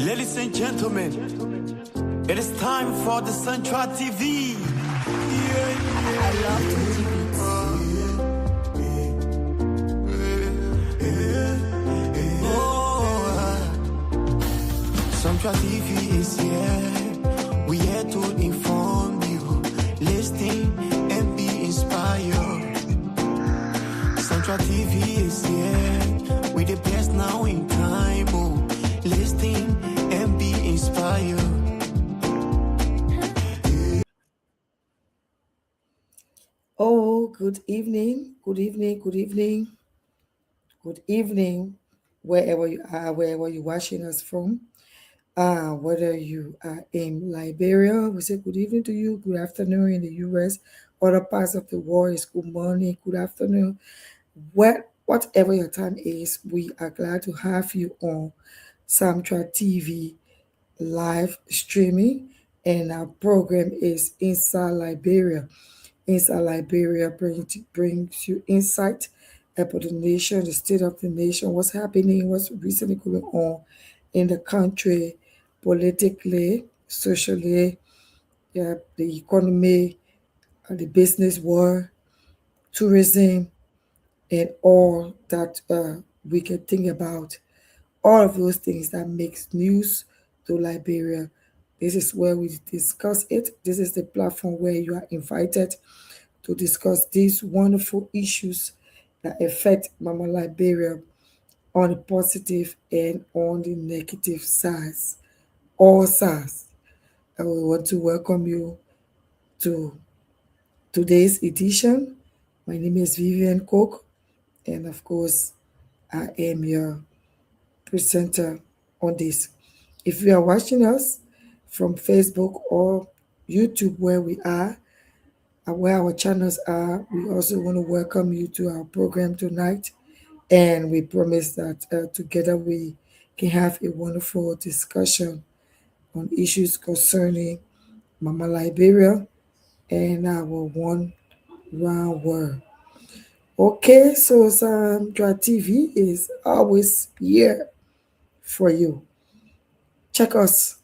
Ladies and gentlemen, it is time for the Central TV. I love Central TV is here. We here to inform you, listen and be inspired. Central TV is here. We the best now in time. Oh, listen and be inspired. Oh, good evening, good evening, good evening, good evening, wherever you are, wherever you're watching us from. Whether you are in Liberia, we say good evening to you, good afternoon in the US, other parts of the world is good morning, good afternoon. Whatever your time is, we are glad to have you on Samtra TV live streaming, and our program is Inside Liberia. Inside Liberia brings you insight about the nation, the state of the nation, what's happening, what's recently going on in the country, politically, socially, yeah, the economy, the business world, tourism, and all that we can think about. All of those things that makes news to Liberia. This is where we discuss it. This is the platform where you are invited to discuss these wonderful issues that affect Mama Liberia on the positive and on the negative sides, all sides. I will want to welcome you to today's edition. My name is Vivian Cook, and of course, I am your presenter on this. If you are watching us from Facebook or YouTube, where we are, where our channels are, we also want to welcome you to our program tonight. And we promise that together we can have a wonderful discussion on issues concerning Mama Liberia and our one round world. Okay, so Sandra TV is always here for you. Check us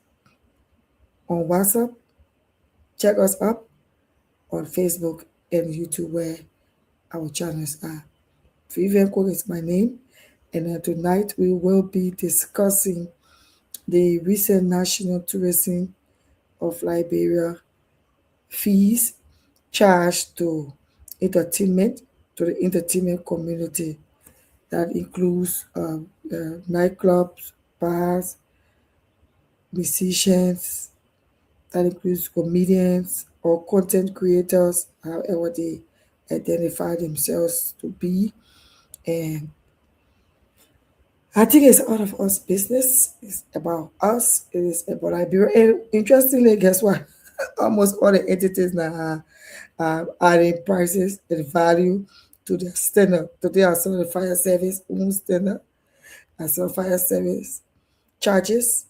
on WhatsApp, check us up on Facebook and YouTube, where our channels are. Vivian Cook is my name, and tonight we will be discussing the recent National Tourism of Liberia fees charged entertainment to the entertainment community. That includes nightclubs, bars, musicians, that includes comedians or content creators, however they identify themselves to be. And I think it's out of us business. It's about us. It is about Liberia. And interestingly, guess what? Almost all the entities now are adding prices and value to their standard. Today, I saw the fire service own standard. I saw fire service charges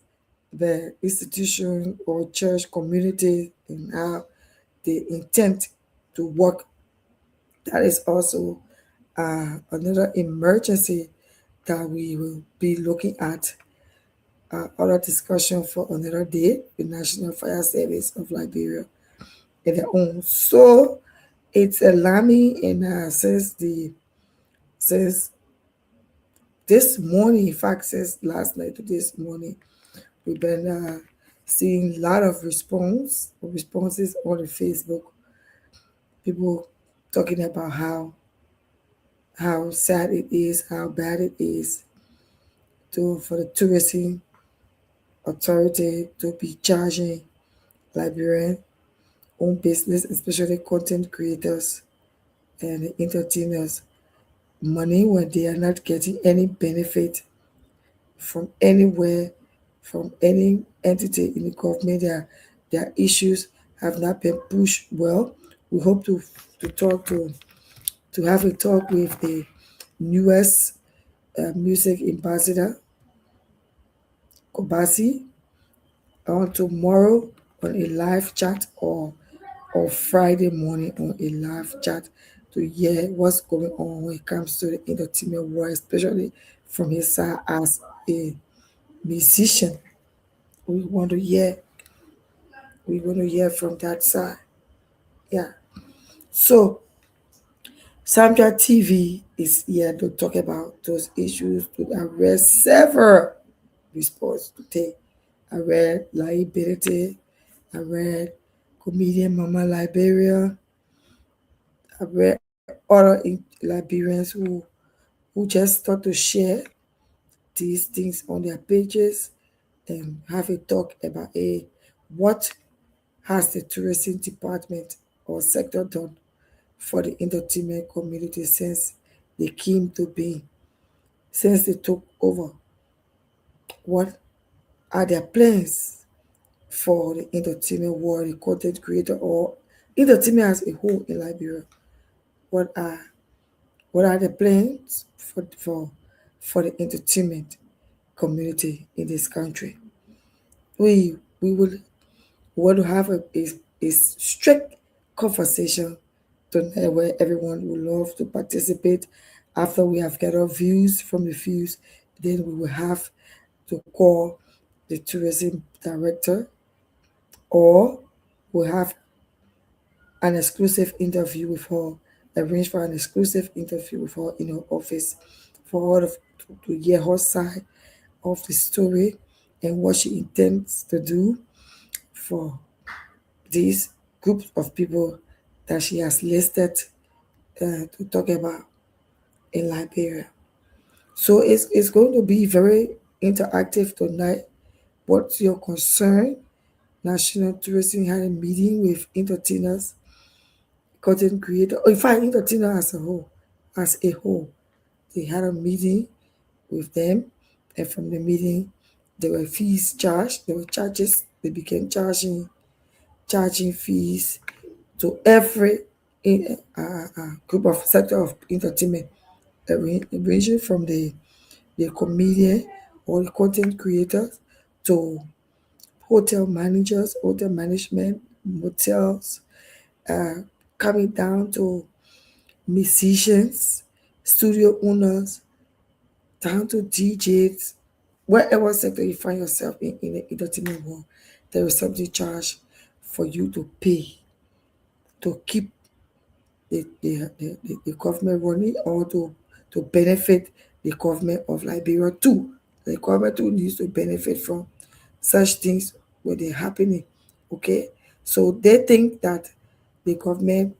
the institution or church community and how they intend to work. That is also another emergency that we will be looking at. Other discussion for another day, the National Fire Service of Liberia and their own. So it's alarming, and since this morning, in fact, since last night to this morning, we've been seeing a lot of responses on the Facebook. People talking about how sad it is, how bad it is for the tourism authority to be charging Liberian own business, especially content creators and the entertainers, money when they are not getting any benefit from anywhere, from any entity in the government. Their issues have not been pushed well. We hope to talk to have a talk with the newest music ambassador, Kobasi, on tomorrow on a live chat, or Friday morning on a live chat, to hear what's going on when it comes to the entertainment world, especially from his side as a musician. We want to hear. We want to hear from that side. Yeah. So Samja TV is here to talk about those issues, to address several response to take. I read liability. I read comedian Mama Liberia. I read other Liberians who just start to share these things on their pages and have a talk about what has the tourism department or sector done for the entertainment community since they came to be, since they took over. What are their plans for the entertainment world, the content creator or entertainment as a whole in Liberia? What are what are the plans for the entertainment community in this country? We would want to have a strict conversation tonight where everyone would love to participate. After we have got our views from the views, then we will have to call the tourism director, or we'll have an exclusive interview with her, arrange for an exclusive interview with her in her office for her to hear her side of the story and what she intends to do for these groups of people that she has listed to talk about in Liberia. So it's going to be very interactive tonight. What's your concern? National Tourism had a meeting with entertainers, content creator, or in fact, entertainer as a whole. They had a meeting with them, and from the meeting, there were fees charged. There were charges. They began charging fees to every group of sector of entertainment, ranging from the comedian or the content creators to hotel managers, hotel management, motels, uh, coming down to musicians, studio owners, down to DJs, wherever sector you find yourself in the entertainment world, there is something charged for you to pay to keep the government running or to benefit the government of Liberia too. The government too needs to benefit from such things when they're happening. Okay? So they think that the government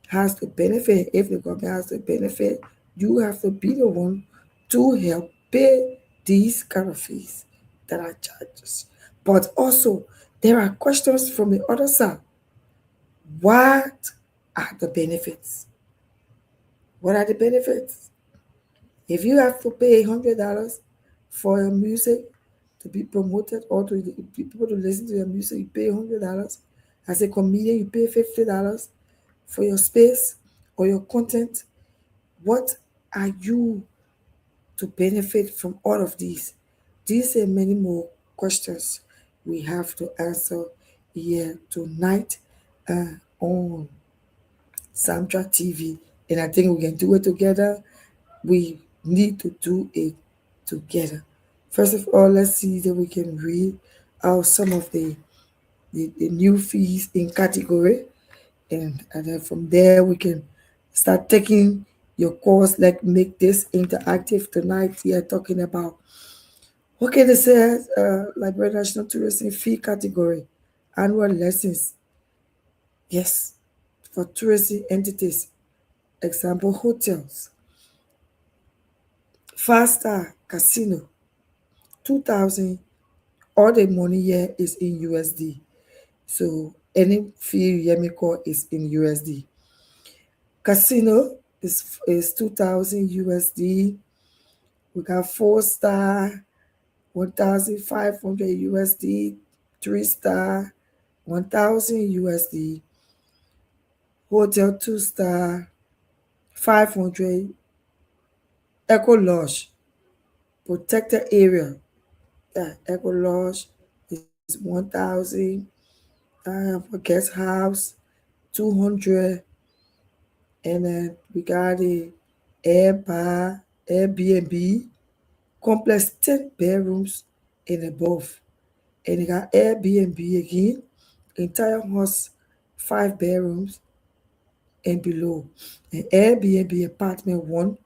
has to benefit. If the government has to benefit, you have to be the one to help pay these kind of fees that are charges. But also, there are questions from the other side. What are the benefits? What are the benefits? If you have to pay $100 for your music to be promoted or to the people to listen to your music, you pay $100. As a comedian, you pay $50 for your space or your content. What are you to benefit from all of these? These and many more questions we have to answer here tonight on Samtra TV. And I think we can do it together. We need to do it together. First of all, let's see that we can read out some of the new fees in category. And then from there, we can start taking your course, like make this interactive tonight. We are talking about, okay, this says Liberia National Tourism Fee category, annual lessons. Yes, for tourism entities, example, hotels, Fasta Casino, 2000, all the money here is in USD. So any fee you hear me call is in USD. Casino is 2000 USD. We got 4 star, 1500 USD, 3 star, 1000 USD, hotel 2 star, 500, Eco Lodge, protected area. Yeah, Eco Lodge is 1000, for guest house 200, and then we got the Airbnb complex 10 bedrooms and above, And they got Airbnb again, entire house, 5 bedrooms and below. And Airbnb apartment, 1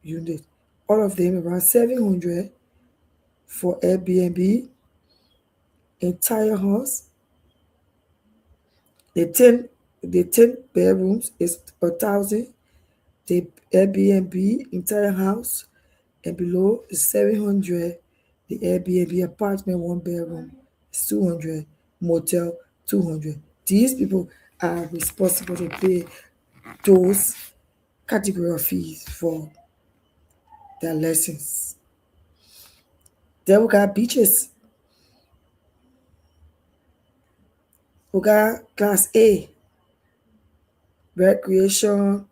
unit. All of them around 700 for Airbnb, entire house. The 10 bedrooms is 1,000. The Airbnb entire house and below is 700. The Airbnb apartment, 1 bedroom is 200. Motel, 200. These people are responsible to pay those category of fees for their lessons. Then we got beaches. We got class A, recreation,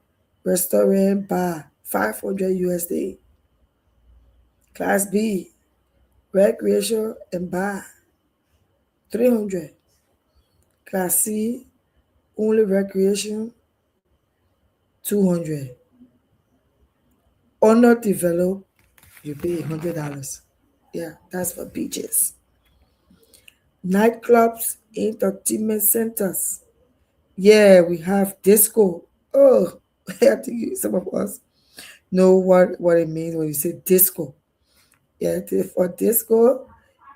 restaurant, bar, 500 USD. Class B, recreation and bar, 300. Class C, only recreation, 200. Underdeveloped, you pay $100. Yeah, that's for beaches. Nightclubs, entertainment centers. Yeah, we have disco. Oh, I think some of us know what it means when you say disco. Yeah, for disco,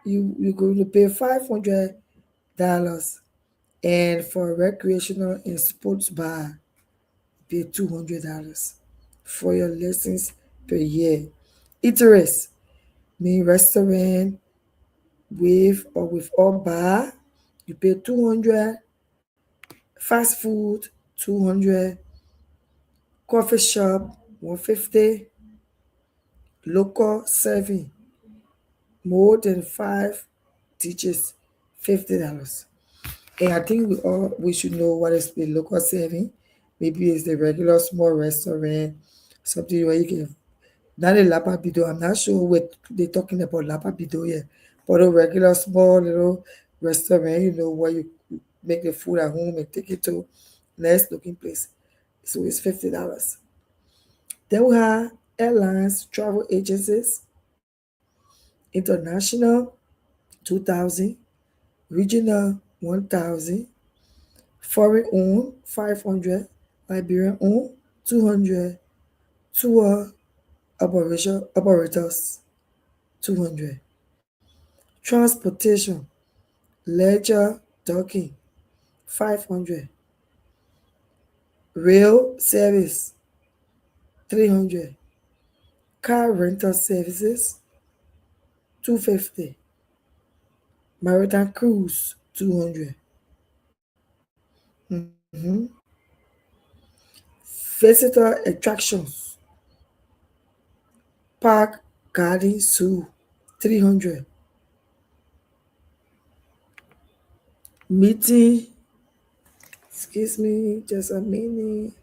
you're going to pay $500, and for recreational and sports bar, pay $200 for your lessons per year. Eateries, mean restaurant with or without bar, you pay 200. Fast food, 200. Coffee shop, 150. Local serving, more than 5 dishes, $50. And I think we should know what is the local serving. Maybe it's the regular small restaurant, something where you can, not a lapabido. I'm not sure what they're talking about lapabido here, but a regular small little restaurant, where you make the food at home and take it to nice looking place. So it's $50. Then we have airlines, travel agencies, international, 2,000, regional, 1,000, foreign owned, 500, Liberian owned, 200, tour operators, 200. Transportation, leisure docking, 500. Rail service, 300. Car rental services, 250. Maritime cruise, 200. Mhm. Visitor attractions, park, garden, zoo, 300. Meeting, excuse me, just a minute.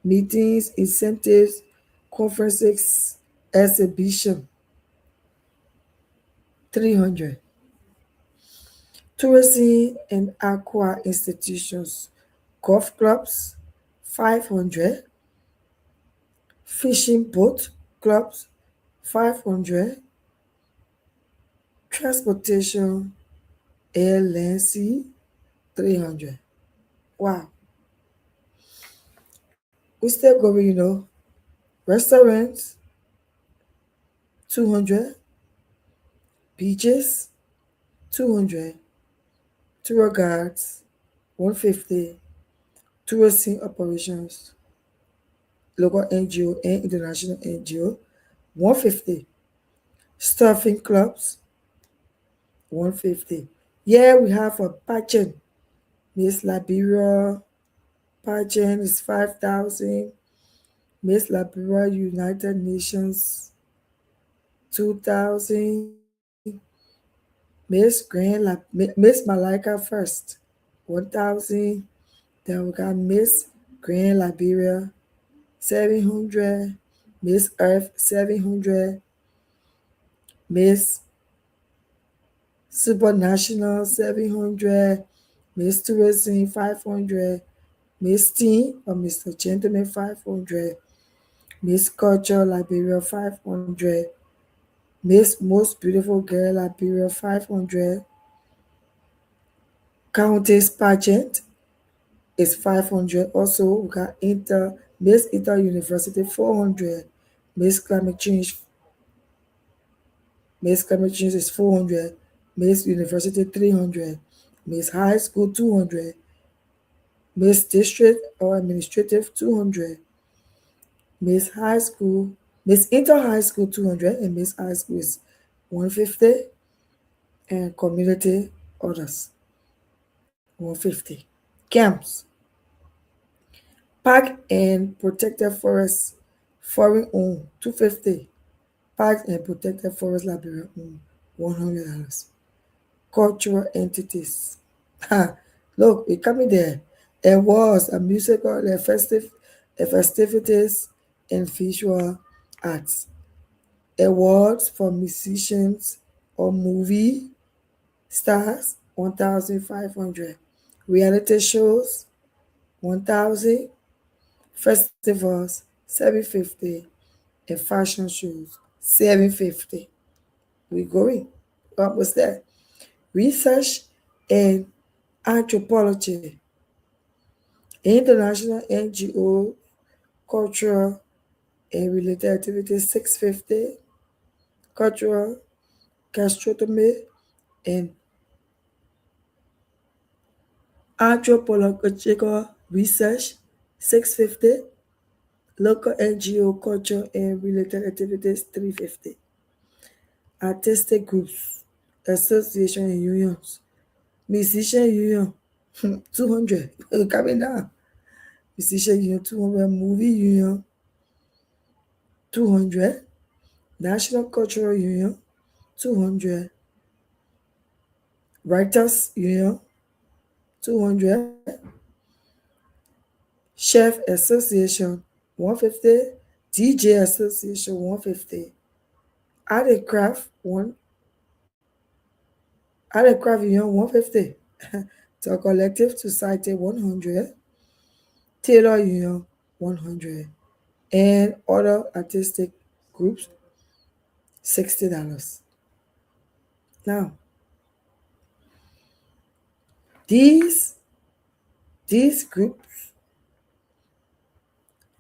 Meetings, incentives, conferences, exhibition, 300. Tourism and aqua institutions, golf clubs, 500. Fishing boat clubs, 500. Transportation, airline, 300. Wow. We still going, restaurants, 200. Beaches, 200. Tour guides, 150. Tourism operations, local NGO and international NGO, 150. Staffing clubs, 150. Yeah, we have a pageant. Miss Liberia pageant is 5,000. Miss Liberia United Nations, 2,000. Miss Malika first, 1,000. Then we got Miss Grand Liberia, 700. Miss Earth, 700. Miss Supernational, 700. Miss Tourism, 500. Miss Teen or Mr. Gentleman, 500. Miss Culture Liberia, 500. Miss Most Beautiful Girl Liberia, 500. Countess pageant is 500. Also, we got Miss Inter University 400. Miss Climate Change Miss Climate Change is 400. Miss University 300. Miss High School 200. Miss District or Administrative 200. Miss High School, Miss Inter High School 200, and Miss High School is 150, and Community Others 150. Camps, Park and Protected Forest, Foreign Owned 250. Parks and Protected Forest Liberia Owned $100. Cultural entities. Ha, look, we coming there. Awards, a musical, a festivities, and visual arts. Awards for musicians or movie stars 1,500. Reality shows 1,000. Festivals 750, and fashion shows 750. We going. Almost there. Research and anthropology, international NGO, cultural and related activities 650. Cultural gastronomy and anthropological research 650. Local NGO culture and related activities 350. Artistic groups, association and unions. Musician union 200. Coming down. Musician union 200. Movie union 200. National cultural union 200. Writers union 200. Chef association 150. DJ association 150. Art and craft Art and craft union 150. To collective society 100. Tailor union 100. And other artistic groups $60. Now, these these groups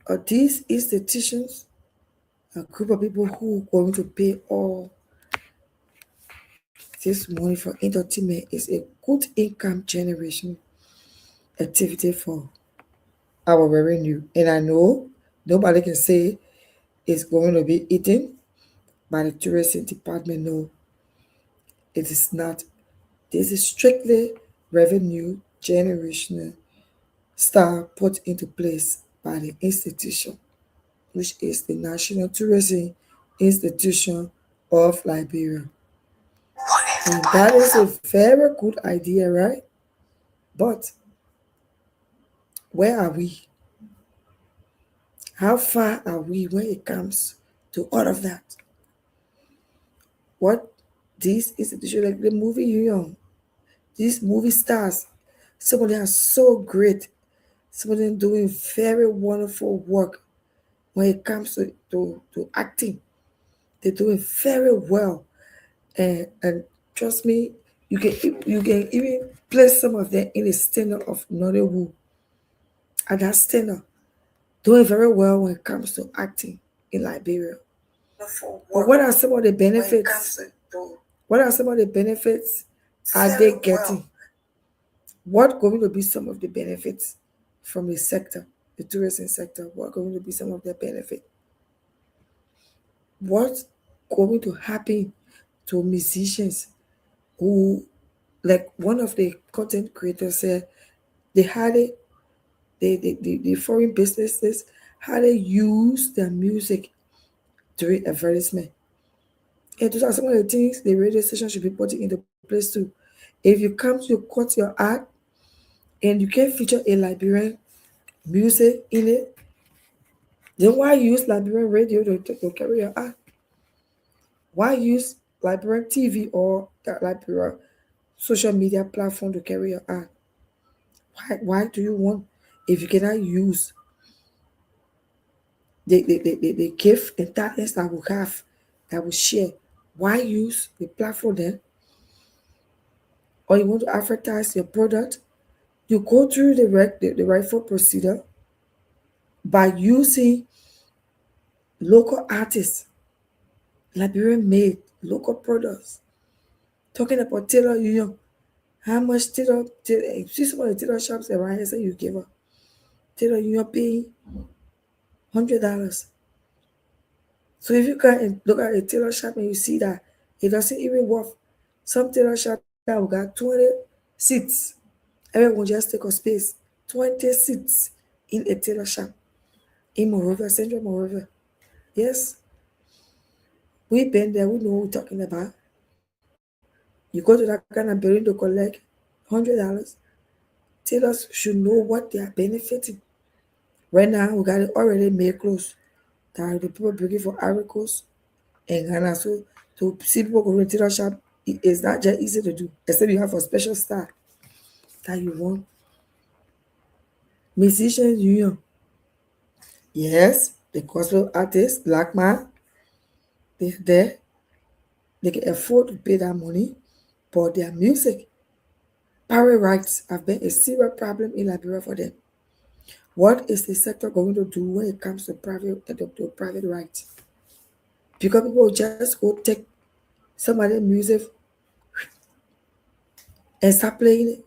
or these institutions, a group of people who are going to pay all this money for entertainment, is a good income generation activity for our revenue. And I know nobody can say it's going to be eaten by the tourism department. No, it is not. This is strictly revenue generation star put into place by the institution, which is the National Tourism Institution of Liberia. And that is a very good idea, right? But where are we? How far are we when it comes to all of that? What these institutions, like the movie union, these movie stars, some of them are so great. Some of them doing very wonderful work when it comes to acting. They're doing very well. And trust me, you can even place some of them in the standard of Nollywood. And that standard doing very well when it comes to acting in Liberia. But what are some of the benefits? What are some of the benefits are they getting? What going to be some of the benefits from the sector, the tourism sector? What going to be some of the benefit? What going to happen to musicians who, like one of the content creators said, they had it, the foreign businesses how they use their music during advertisement. And those are some of the things the radio station should be putting into place too. If you come to cut your ad and you can feature a Liberian music in it, then why use Liberian radio to carry your ad? Why use Liberian TV or Liberian social media platform to carry your ad? Why do you want, if you cannot use the gift and talents that we have, that we share, why use the platform then or you want to advertise your product, you go through the rightful procedure by using local artists, Liberian made, local products. Talking about tailor union, how much see some of the tailor shops around here say you give her. Tailor union paying $100. So if you can look at a tailor shop and you see that it doesn't even worth, some tailor shop that we got 20 seats. Everyone just take a space. 20 seats in a tailor shop in Monrovia, Central Monrovia. Yes, we've been there. We know what we're talking about. You go to that kind of building to collect $100. Tailors should know what they are benefiting. Right now, we got it already made clothes that are the people bringing for Ivory Coast and Ghana. So to see people go to tailor shop, it is not just easy to do, except you have a special style that you want. Musicians union. Yes, the gospel artists, black man, they're there. They can afford to pay that money, but their music, pirate rights have been a serious problem in Liberia for them. What is the sector going to do when it comes to private rights? Because people will just go take some of their music and start playing it.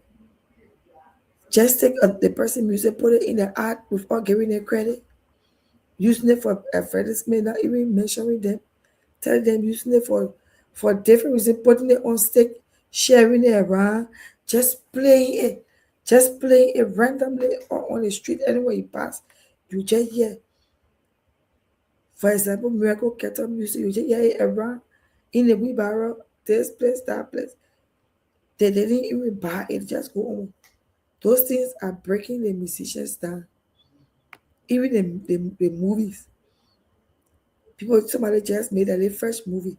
Just take the person music, put it in the art without giving them credit, using it for advertisement, not even mentioning them, telling them using it for different reasons, putting it on stick, sharing it around, just playing it randomly or on the street anywhere you pass. You just hear, for example, miracle kettle music, you just hear it around in the wheelbarrow, this place, that place. They didn't even buy it, just go on. Those things are breaking the musicians down. Even the movies. People, somebody just made a fresh movie,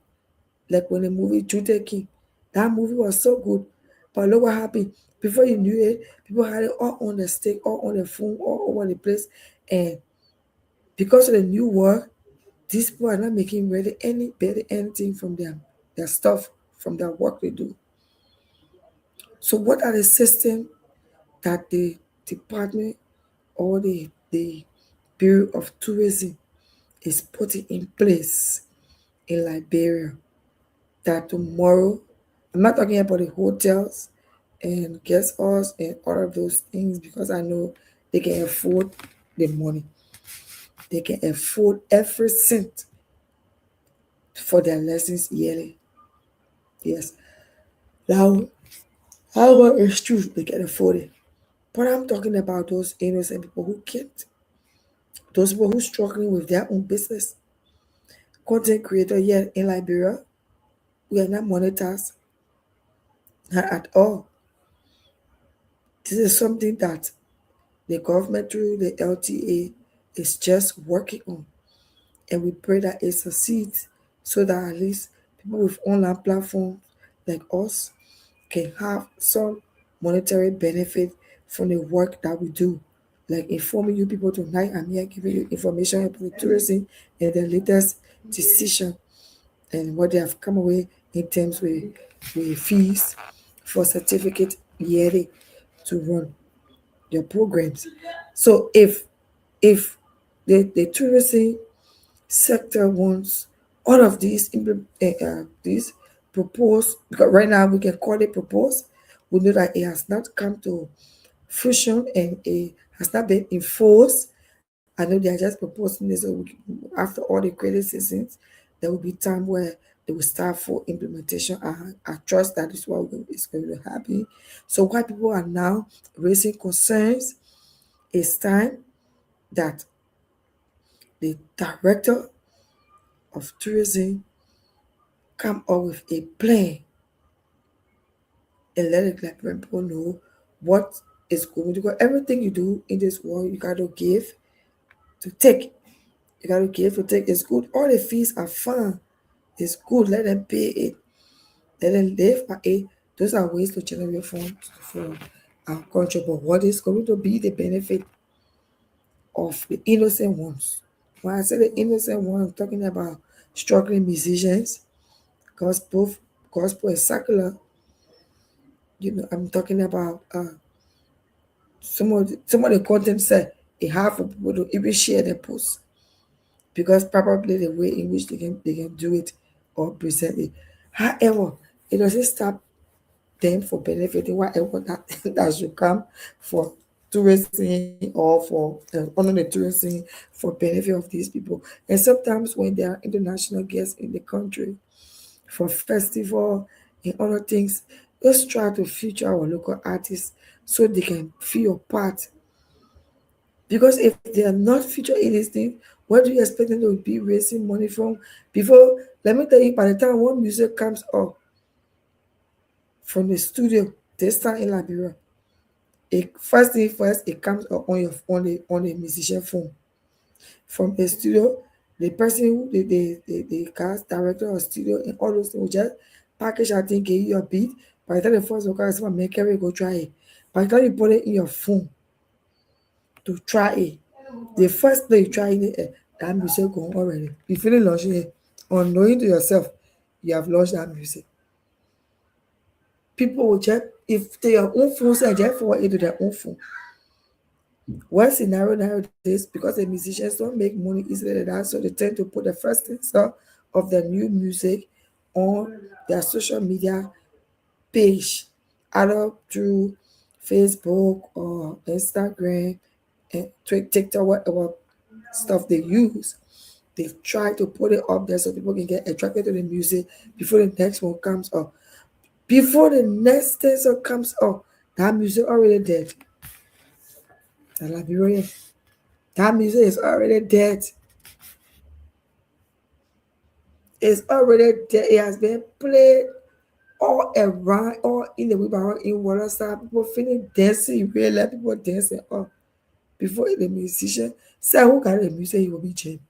like when the movie Jute King. That movie was so good. But look what happened. Before you knew it, people had it all on the stick, all on the phone, all over the place. And because of the new world, these people are not making really any better anything from their stuff, from their work they do. So what are the systems that the department or the Bureau of Tourism is putting in place in Liberia that tomorrow, I'm not talking about the hotels and guest house and all of those things because I know they can afford the money. They can afford every cent for their lessons yearly. Yes. Now, however, it's true they can afford it. But I'm talking about those innocent people who can't. Those people who struggling with their own business. Content creator here in Liberia, we are not monetized, not at all. This is something that the government through the LTA is just working on. And we pray that it succeeds so that at least people with online platforms like us can have some monetary benefit from the work that we do. Like informing you people tonight, I'm here giving you information about tourism and the latest decision and what they have come away in terms with fees for certificate yearly to run your programs. So if the tourism sector wants all of these proposed, because right now we can call it proposed, we know that it has not come to fruition and it has not been enforced. I know they are just proposing this, so after all the credit seasons, there will be time where they will start for implementation. I trust that is what is going to happen. So why people are now raising concerns, it's time that the director of tourism come up with a plan and let it let people know what is going to go. Everything you do in this world, you got to give to take. You got to give to take. It's good. All the fees are fine. It's good. Let them pay it. Let them live by it. Those are ways to generate funds for our country. But what is going to be the benefit of the innocent ones? When I say the innocent ones, I'm talking about struggling musicians, gospel, gospel and secular. I'm talking about some of the content said a half of people don't even share their posts because probably the way in which they can do it or present it. However, it doesn't stop them for benefiting whatever that, that should come for tourism or for honor the tourism for benefit of these people. And sometimes when there are international guests in the country for festival and other things, just try to feature our local artists so they can feel a part. Because if they are not featured in this thing, what do you expect them to be raising money from? Before, let me tell you, by the time one music comes up from the studio, this time in Liberia, it first thing first, it comes up on your on the musician phone. From a studio, the person who the cast director or studio and all those things will just package I think give you your beat. By the time the first vocal is make it go try it. By the time you put it in your phone to try it, the first day you try it, that music gone already. You feel launching it. Unknowing to yourself, you have launched that music. People will just if they your own phone say just forward it to their own phone. One scenario nowadays, because the musicians don't make money easily like that, so they tend to put the first install of the new music on their social media page, either through Facebook or Instagram and TikTok, whatever stuff they use. They try to put it up there so people can get attracted to the music before the next one comes up. Before the next song comes up, that music already dead. The Liberian, that music is already dead. It's already there. It has been played all around, all in the river, in water side. People feeling dancing, you really let people dancing up. Before the musician say who carry the music, he will be Jane.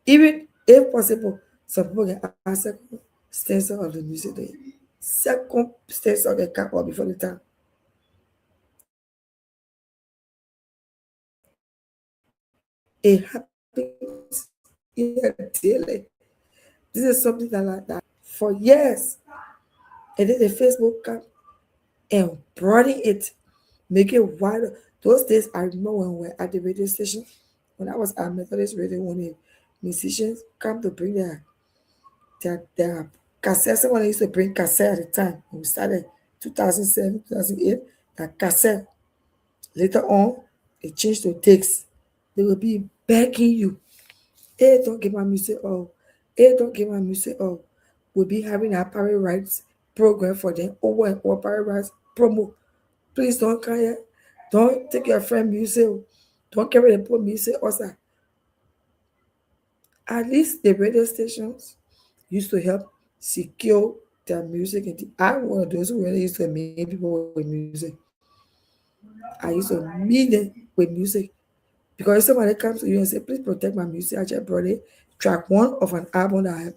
Even if possible, some people can ask second stanza of the music day. Second stanza of the cap or before the time. It happens here daily. This is something that like that for years. And then the Facebook come and broaden it, make it wider. Those days, I remember when we were at the radio station, when I was at Methodist Radio, when the musicians come to bring their cassette. Someone used to bring cassette at the time. When we started 2007, 2008, that cassette. Later on, it changed to takes. They will be begging you, hey, don't give my music up. Hey, don't give my music up. We'll be having a pirate rights program for them over and over pirate rights promo. Please don't come here. Don't take your friend music. Don't carry the poor music outside. At least the radio stations used to help secure their music. And I'm one of those who really used to meet people with music. I used to meet them with music because if somebody comes to you and say, please protect my music, I just brought it. Track one of an album that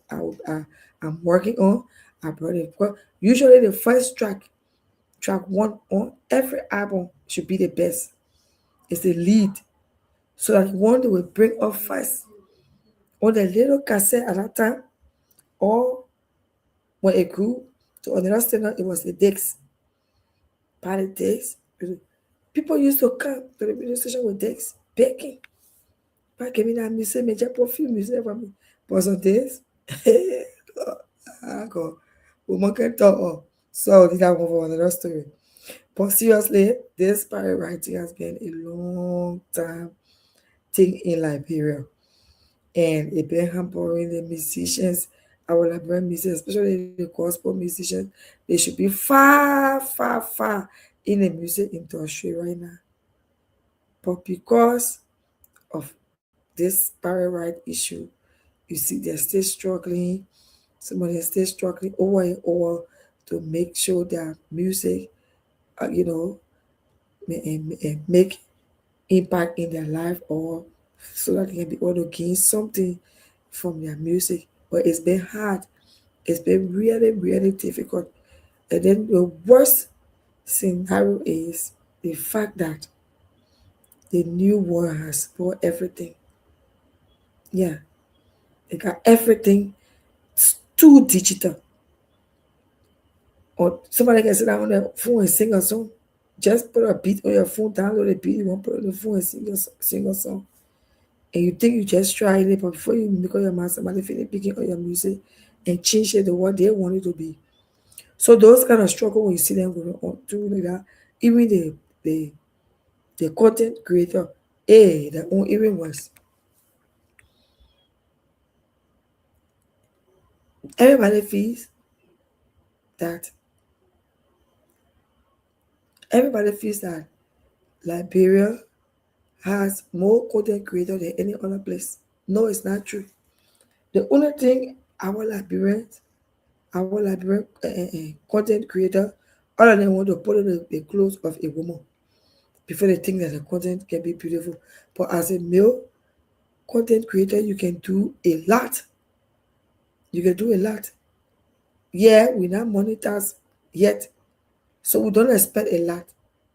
I'm working on. I brought it. Because usually the first track one on every album should be the best. It's the lead. So that one they will bring up first on the little cassette at that time, or when it grew to another standard, it was the decks. By the decks, people used to come to the radio station with decks, begging. Pas que me that music, me just perfume music for me. But some days, God, woman can talk. So did that one for another story. But seriously, this pirate writing has been a long time thing in Liberia. And it been hampering the musicians, our Liberian musicians, especially the gospel musicians. They should be far, far, far in the music industry right now. But because of this pirate right issue, you see they're still struggling. Some of them still struggling over and over to make sure that music, make impact in their life or so that they can be able to gain something from their music. But it's been hard. It's been really, really difficult. And then the worst scenario is the fact that the new world has spoiled everything. Yeah, they got everything too digital. Or somebody can sit down on their phone and sing a song. Just put a beat on your phone, download a beat, you want to put it on the phone and sing a song. And you think you just try it, but before you make up your mind, somebody finish picking on your music and change it to what they want it to be. So those kind of struggle when you see them going on through like that, even the the content creator, their own even worse. Everybody feels that everybody feels that Liberia has more content creator than any other place. No, it's not true. The only thing our Liberian content creator, all of them want to put on the clothes of a woman before they think that the content can be beautiful. But as a male content creator, you can do a lot. You can do a lot. Yeah, we not monitors yet, so we don't expect a lot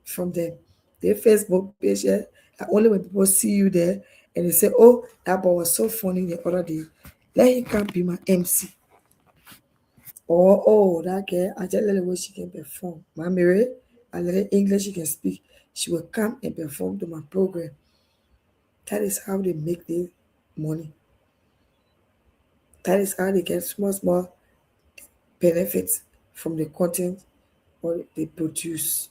from them. Their Facebook page, yeah, only when people see you there and they say, "Oh, that boy was so funny the other day. Let him come be my MC." Or, "Oh, that girl, I just let her way she can perform. My Mary, I let her English she can speak. She will come and perform to my program." That is how they make their money. That is how they get small benefits from the content what they produce.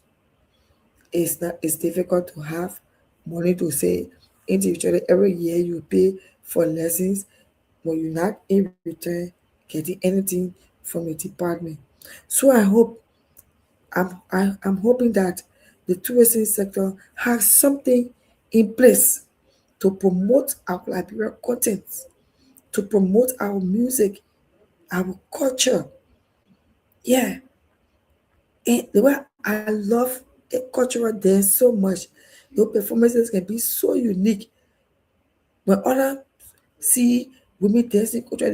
It's difficult to have money to say individually every year you pay for lessons, but you're not in return getting anything from the department. So I'm hoping that the tourism sector has something in place to promote our Liberian content, to promote our music, our culture. Yeah, and the way I love a cultural dance so much, your performances can be so unique. When others see women dancing culture,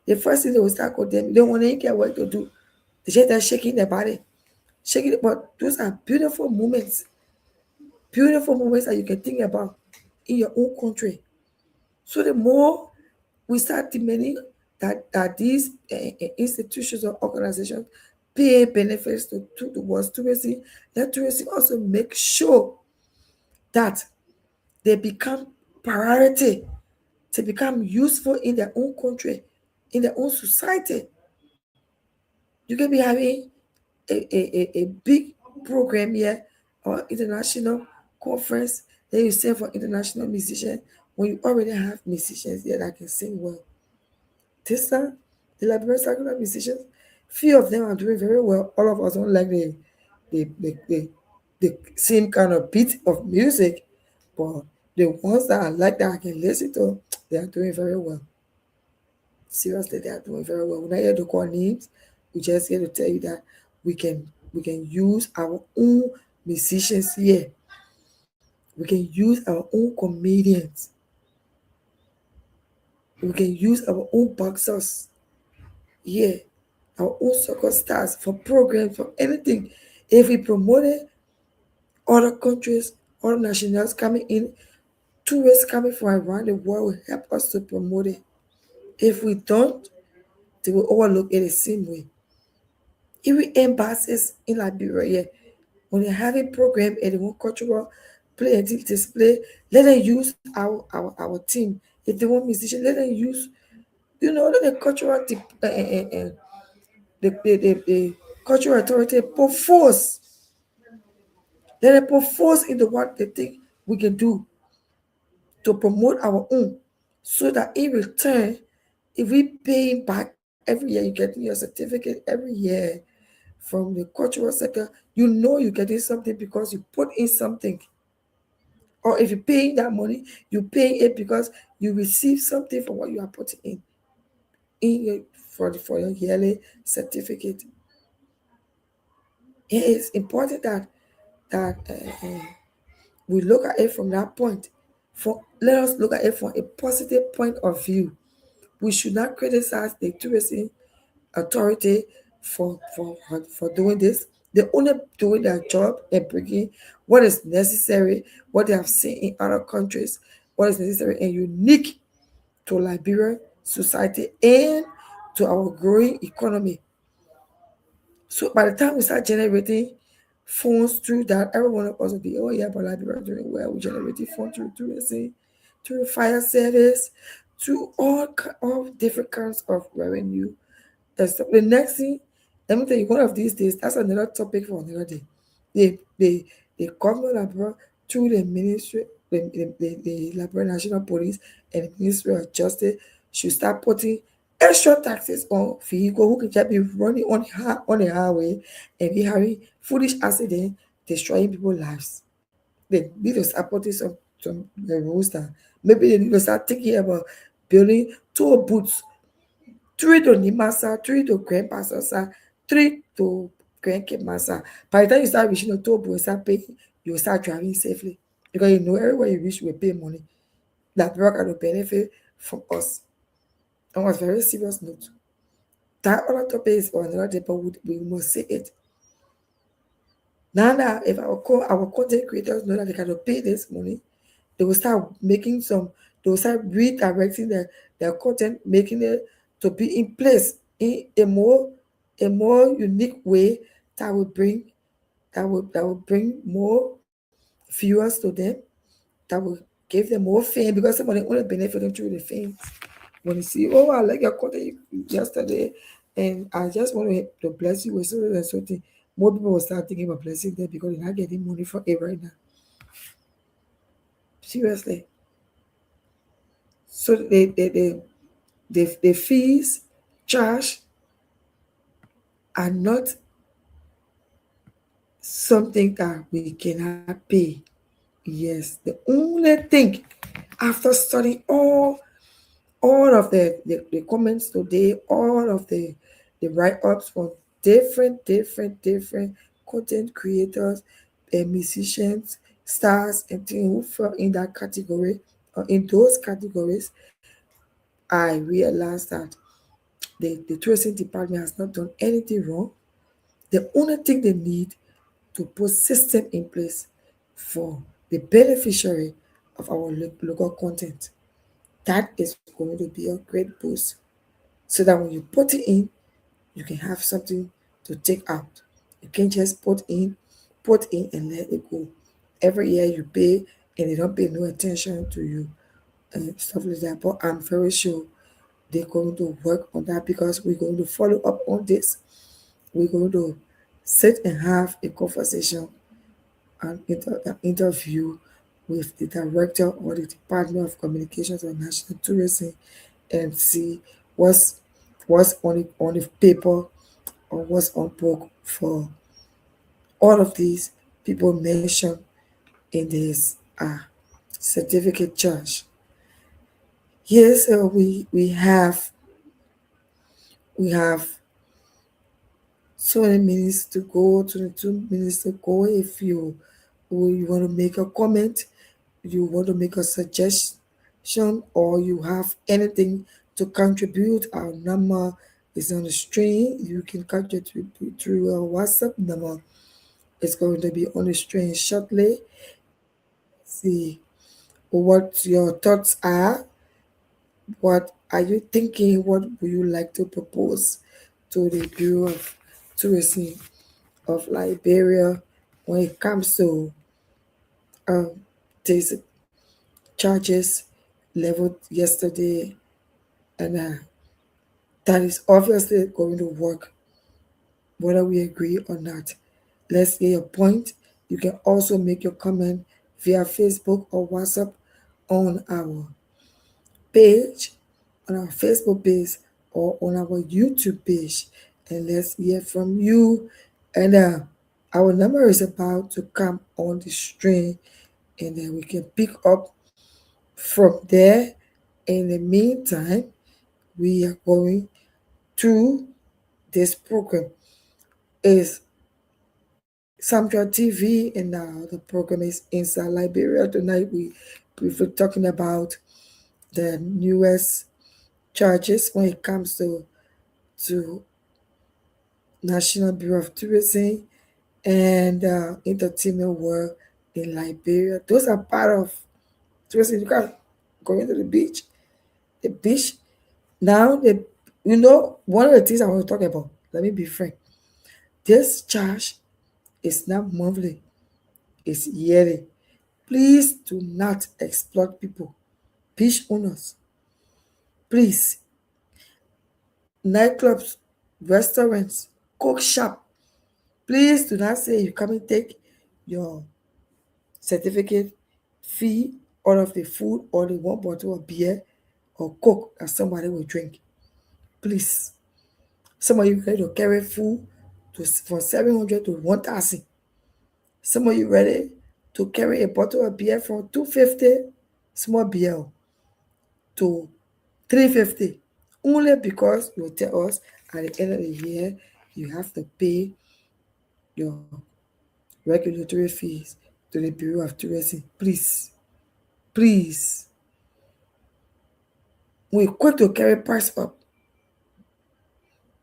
the first thing they will start with them, they don't want to get what to do. They just start shaking their body, shaking it. But those are beautiful moments that you can think about in your own country. So the more we start demanding that these institutions or organizations pay benefits towards tourism, let tourism also make sure that they become priority to become useful in their own country, in their own society. You can be having a big program here or international conference, then you send for international musicians when you already have musicians here that can sing well. This time, the Liberian secular musicians, few of them are doing very well. All of us don't like the same kind of beat of music, but the ones that I like that I can listen to, they are doing very well. Seriously, they are doing very well. We're not here to call names. We just here to tell you that we can use our own musicians here. We can use our own comedians. We can use our own boxers. Yeah, our own soccer stars for programs, for anything. If we promote it, other countries, other nationals coming in, tourists coming from around the world will help us to promote it. If we don't, they will overlook it the same way. Even embassies in Liberia, yeah, when they have a program and they want cultural play and display, let them use our team. If they want musicians, let them use, let the the cultural authority put force. Let them put force into what they think we can do to promote our own, so that in return, if we paying back every year, you getting your certificate every year from the cultural sector, you're getting something because you put in something. Or if you're paying that money, you pay it because you receive something for what you are putting in your for your yearly certificate. It is important that we look at it from that point. Let us look at it from a positive point of view. We should not criticize the tourism authority for doing this. They're only doing their job and bringing what is necessary, what they have seen in other countries, what is necessary and unique to Liberian society and to our growing economy. So by the time we start generating funds through that, every one of us will be, oh yeah, but Liberia are doing well. We generating funds through tourism, through fire service, through all different kinds of revenue. That's the next thing. Let me tell you, one of these days, that's another topic for another day. The government abroad through the ministry, the Liberia National Police and the Ministry of Justice should start putting extra taxes on vehicle who can just be running on the highway and be having foolish accident, destroying people's lives. They need to start putting some rules that maybe they need to start thinking about building toll booths, three to Nimasa, three to Grandpasasa, three to Grandkimasa. By the time you start reaching the toll booth, start paying, you start driving safely. Because you know everywhere you reach, we pay money. That work and will benefit from us. On a very serious note. That other topic is on another day, but we must say it. Now that if our content creators know that they cannot pay this money, they will start making some, they will start redirecting their content, making it to be in place in a more unique way that will bring that will bring more viewers to them, that will give them more fame because somebody only benefit them through the fame. When you see, oh, I like your content yesterday, and I just want to bless you with something and something, more people will start thinking about blessing them because they're not getting money for it right now. Seriously. So the fees charged are not something that we cannot pay. Yes, the only thing after studying all of the comments today, all of the write-ups from different content creators and musicians, stars, and things who fell in that category or in those categories, I realized that the tourism department has not done anything wrong. The only thing they need to put system in place for the beneficiary of our local content. That is going to be a great boost so that when you put it in, you can have something to take out. You can't just put in and let it go. Every year you pay and they don't pay no attention to you and stuff like that. But I'm very sure they're going to work on that because we're going to follow up on this. We're going to sit and have a conversation an interview with the director or the Department of Communications and National Tourism and see what's what's on the paper or what's on book for all of these people mentioned in this certificate charge. Yes, we have 20 minutes to go, 2 minutes to go. If you want to make a comment, you want to make a suggestion, or you have anything to contribute, our number is on the screen. You can contribute through our WhatsApp number. It's going to be on the screen shortly. See what your thoughts are. What are you thinking? What would you like to propose to the Bureau of Tourism of Liberia when it comes to um, these charges leveled yesterday, and that is obviously going to work whether we agree or not. Let's hear your point. You can also make your comment via Facebook or WhatsApp on our page, on our Facebook page, or on our YouTube page. And let's hear from you. And our number is about to come on the screen, and then we can pick up from there. In the meantime, we are going through this program. Is Samtra TV, and now the program is Inside Liberia. Tonight we've been talking about the newest charges when it comes to National Bureau of Tourism and entertainment world in Liberia. Those are part of tourism. You can go into the beach. The beach now, one of the things I want to talk about. Let me be frank. This charge is not monthly, it's yearly. Please do not exploit people. Beach owners, please, nightclubs, restaurants, cook shop, please do not say you come and take your certificate fee out of the food or the one bottle of beer or coke that somebody will drink. Please. Some of you ready to carry food from 700 to 1,000. Some of you ready to carry a bottle of beer from 250 small beer to 350. Only because you tell us at the end of the year you have to pay your regulatory fees to the Bureau of Tourism. Please, please. We're quick to carry price up.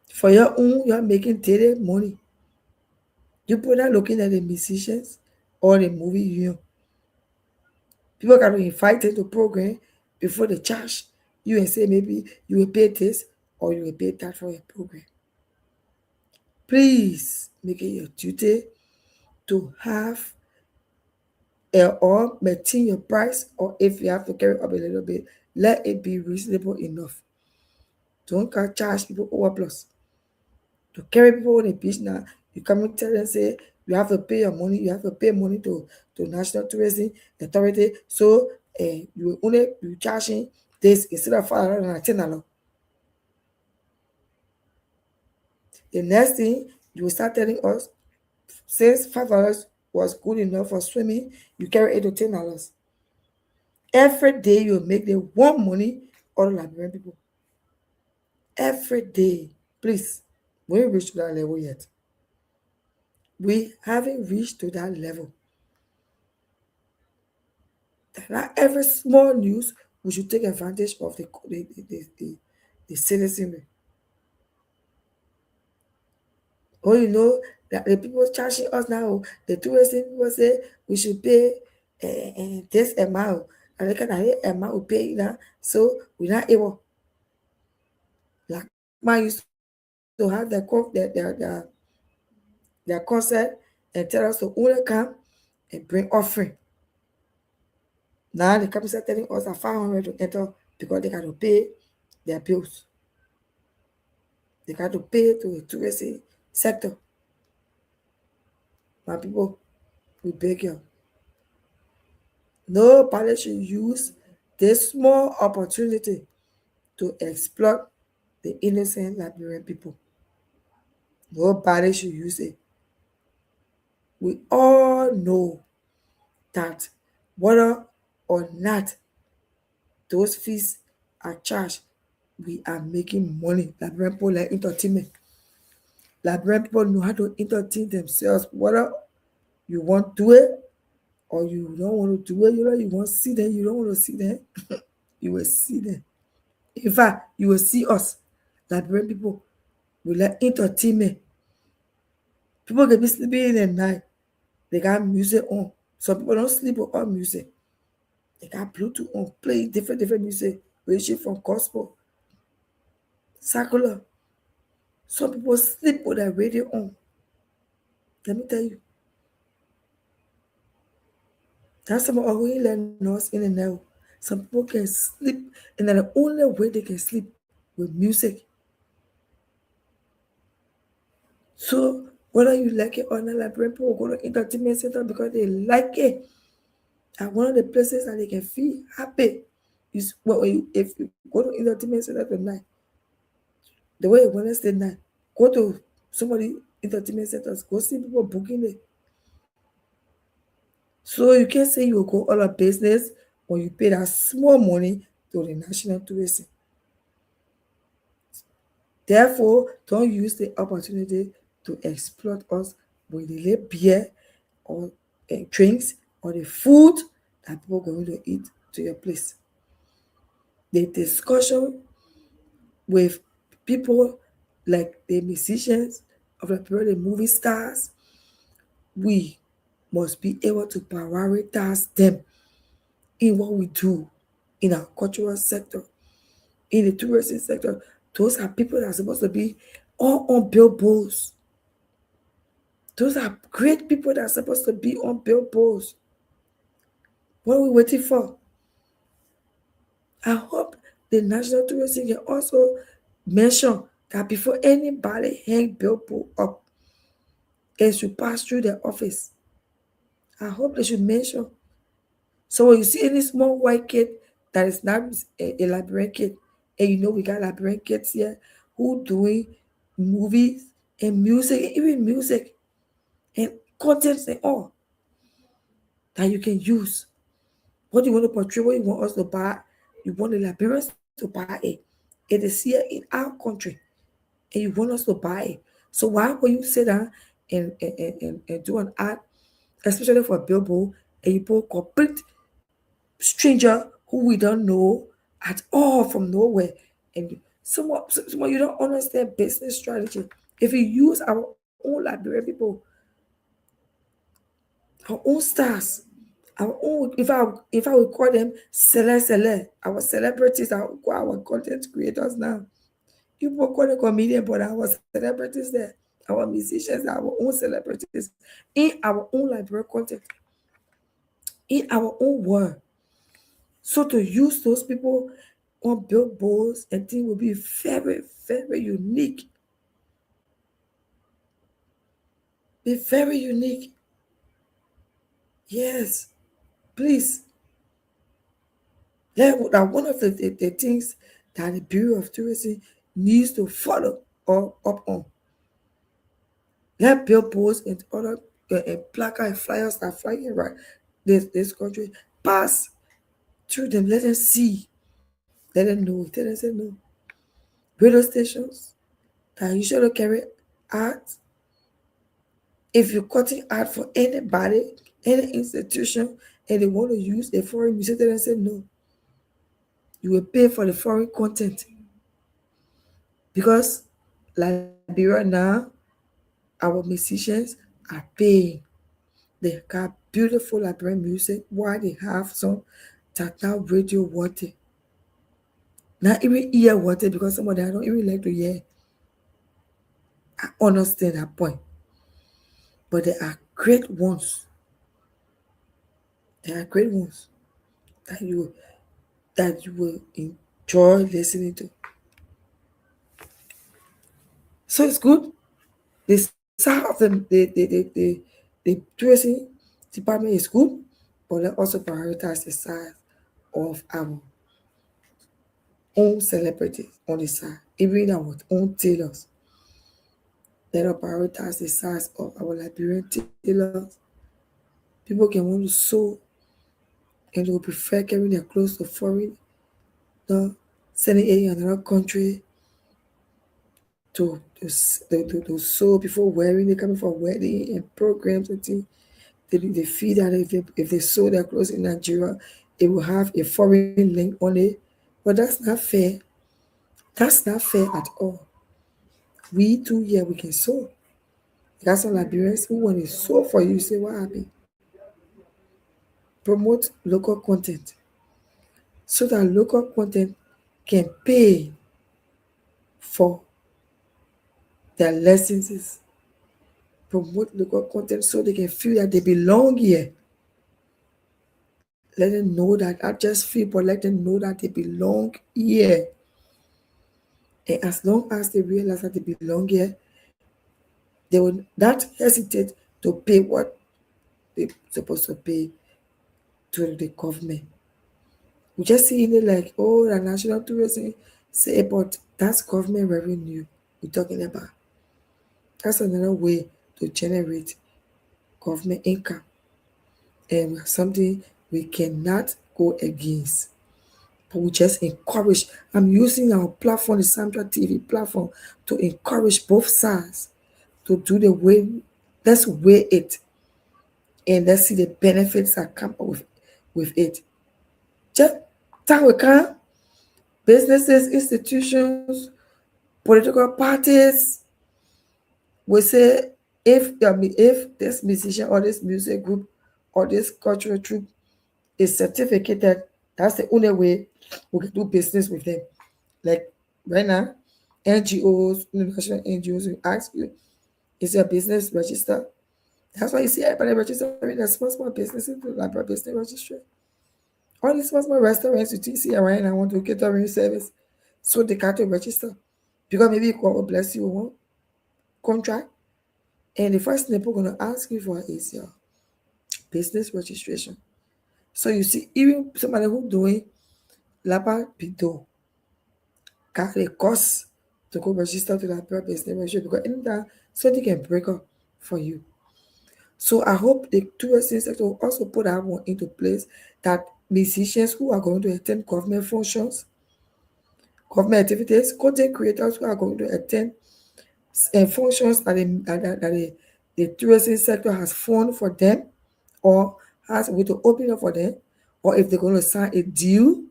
For your own, you're making daily money. You're not looking at the musicians or the movie union. People got to invite into program before they charge you and say maybe you will pay this or you will pay that for your program. Please make it your duty to have or maintain your price, or if you have to carry up a little bit, let it be reasonable enough. Don't charge people overplus. To carry people on the beach now, you come and tell them say you have to pay your money, you have to pay money to National Tourism Authority, so you only be charging this instead of $510. The next thing you will start telling us, since $5 was good enough for swimming, you carry $8 to $10. Every day you make the one money all Liberian people. Every day, please. We ain't reached to that level yet. We haven't reached to that level. That not every small news we should take advantage of the citizenry. Oh, you know that the people charging us now, the tourism people say we should pay this amount, and they can amount we pay now, so we're not able. Like man used to have their concert and tell us to only come and bring offering. Now the company are telling us that 500 to enter because they got to pay their bills. They got to pay to the tourism sector. My people, we beg you. Nobody should use this small opportunity to exploit the innocent Liberian people. Nobody should use it. We all know that whether or not those fees are charged, we are making money. Liberian people like entertainment. Liberian people know how to entertain themselves. Whether you want to do it or you don't want to do it, you want to see them, you don't want to see them, you will see them. In fact, you will see us, Liberian people. We like entertainment. People can be sleeping in the night. They got music on. Some people don't sleep without music. They got Bluetooth on, playing different music, ranging from gospel, secular. Some people sleep with their radio on. Let me tell you. That's some of our letting us in and out. Some people can sleep, and then the only way they can sleep with music. So whether you like it or not, Liberian people go to entertainment center because they like it. And one of the places that they can feel happy is if you go to entertainment center tonight, the way Wednesday night, go to somebody entertainment centers, go see people booking it. So you can't say you will go all of business when you pay that small money to the national tourism. Therefore, don't use the opportunity to exploit us with the beer or drinks or the food that people are going to eat to your place. The discussion with people like the musicians of the period, the movie stars, we must be able to prioritize them in what we do in our cultural sector, in the tourism sector. Those are people that are supposed to be all on billboards. Those are great people that are supposed to be on billboards. What are we waiting for? I hope the national tourism can also mention that before anybody hang billboard up, it should pass through their office. I hope they should mention. So when you see any small white kid that is not a Liberian kid, and you know we got Liberian kids here who doing movies and music, even music and contents and all that you can use. What you want to portray, what you want us to buy, you want the Liberians to buy it. It is here in our country, and you want us to buy it. So why will you sit down and do an ad, especially for a billboard, and you put complete stranger who we don't know at all from nowhere, and someone you don't understand business strategy. If we use our own Liberian people, our own stars, our own, if I would call them our celebrities, I would call our content creators now. You will call them comedian, but our celebrities there, our musicians, our own celebrities in our own Liberian content, in our own world. So to use those people on billboards and things will be very, very unique. Be very unique. Yes, please. That one of the things that the Bureau of Tourism needs to follow or up on. Let billboards and other placard and flyers that are flying around this country pass through them. Let them see. Let them know. Let them say no. Radio stations that usually carry ads. If you're cutting ad for anybody, any institution, and they want to use a foreign music, let them say no. You will pay for the foreign content because Liberia now, our musicians are paying. They got beautiful Liberian music while they have some that now radio worthy. Not even ear worthy because some of them don't even like to hear. I understand that point. But they are great ones. They are great ones that you will enjoy listening to. So it's good. The size of the tourism department is good, but let also prioritize the size of our own celebrities on the side, even our own tailors. Let us prioritize the size of our Liberian tailors. People can want to sew and they will prefer carrying their clothes to foreign, no, sending it in another country to sew before wearing. They coming for wedding and programs and things. They feel that if they sew their clothes in Nigeria, it will have a foreign link on it. But that's not fair. That's not fair at all. We too here we can sew. You got some Liberians who want to sew for you. Say what happened? Promote local content so that local content can pay for their licenses. Promote local content so they can feel that they belong here. Let them know that I just feel, but let them know that they belong here. And as long as they realize that they belong here, they will not hesitate to pay what they're supposed to pay to the government. We just see it like, oh, the national tourism say, but that's government revenue we're talking about. That's another way to generate government income. And something we cannot go against. But we just encourage. I'm using our platform, the Sandra TV platform, to encourage both sides to do the way. Let's weigh it, and let's see the benefits that come with it. Just time we can, businesses, institutions, political parties will say if this musician or this music group or this cultural troupe is certificated, that's the only way we can do business with them. Like right now, NGOs, international NGOs will ask you, is your business registered? That's why you see everybody registering their small businesses to Liberia Business Registry. All these small restaurants you see around and want to catering service, so they can't register. Because maybe God bless you one contract, and the first thing people gonna ask you for is your business registration. So you see, even somebody who doing lapa bido carry cost to go register to that business registry because anytime something can break up for you. So I hope the tourism sector will also put that one into place that musicians who are going to attend government functions, government activities, content creators who are going to attend functions the tourism sector has funded for them or has with to open up for them, or if they're going to sign a deal,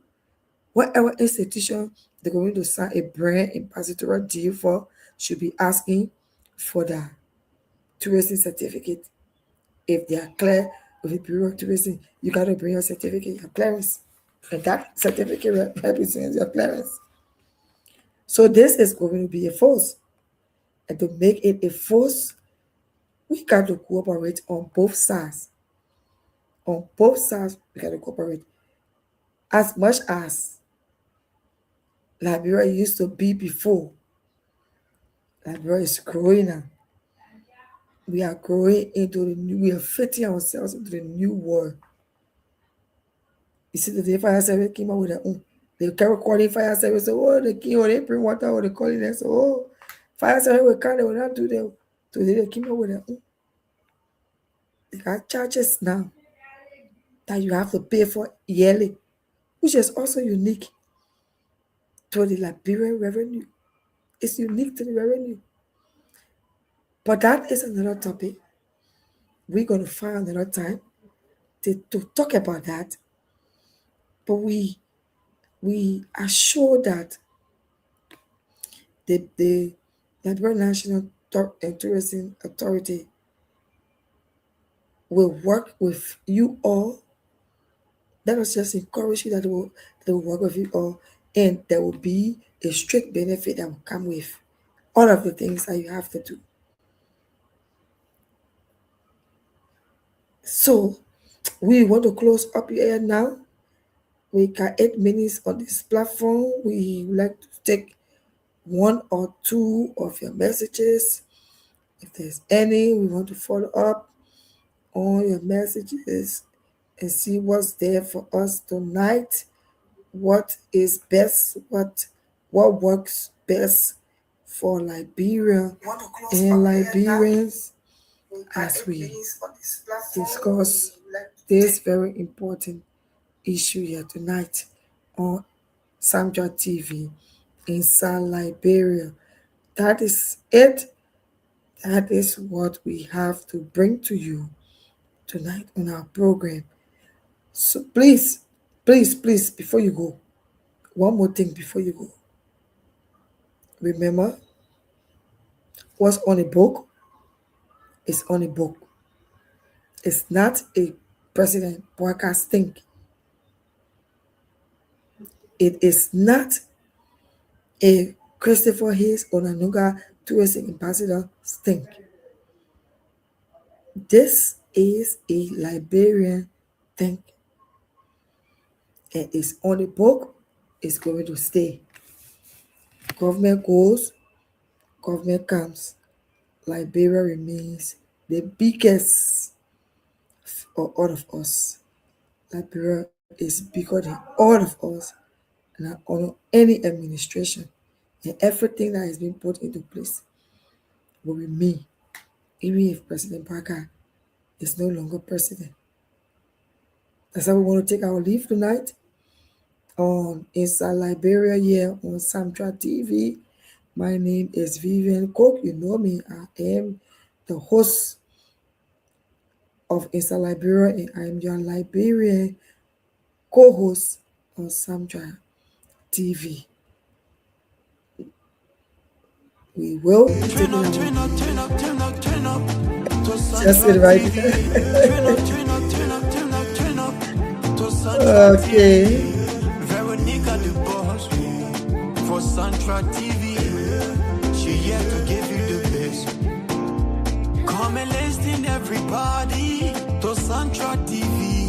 whatever institution they're going to sign a brand ambassador deal for should be asking for the tourism certificate. If they are clear with the Bureau of Tourism, you got to bring your certificate, your clearance. And that certificate represents your clearance. So this is going to be a force. And to make it a force, we got to cooperate on both sides. On both sides, we got to cooperate. As much as Liberia used to be before, Liberia is growing now. We are growing into the new, we are fitting ourselves into the new world. You see, the day fire service came out with their own. They carry calling fire service. So, oh, they came, or they bring water, or they calling them. So, oh, fire service will come, they will not do them. Today they came out with their own. They got charges now that you have to pay for yearly, which is also unique to the Liberian revenue. It's unique to the revenue. But that is another topic. We're going to find another time to talk about that. But we are sure that the Liberian National Tourism Authority will work with you all. Let us just encourage you that they will work with you all, and there will be a strict benefit that will come with all of the things that you have to do. So we want to close up here now. We got 8 minutes on this platform. We would like to take one or two of your messages. If there's any, we want to follow up on your messages and see what's there for us tonight. What is best? What works best for Liberia and Liberians as we discuss this very important issue here tonight on Samja TV inside Liberia. That is it. That is what we have to bring to you tonight on our program. So please, before you go, one more thing before you go. Remember, what's on a book is on a book. It's not a President Boakas thing. It is not a Christopher Hayes Onanuga tourism ambassador thing. This is a Liberian thing. And it's on the book, it's going to stay. Government goes, government comes. Liberia remains the biggest for all of us. Liberia is bigger than all of us, and I honor any administration and everything that has been put into place will remain, even if President Parker is no longer president. That's how we want to take our leave tonight on Inside Liberia here on Samtra TV. My name is Vivian Cook. You know me. I am the host of Inside Liberia, and I am your Liberian co-host on Samtra TV. We will be taking our just it right okay. Veronica the boss for Santra TV. She here to give you the best. Come and listen every everybody to Central TV.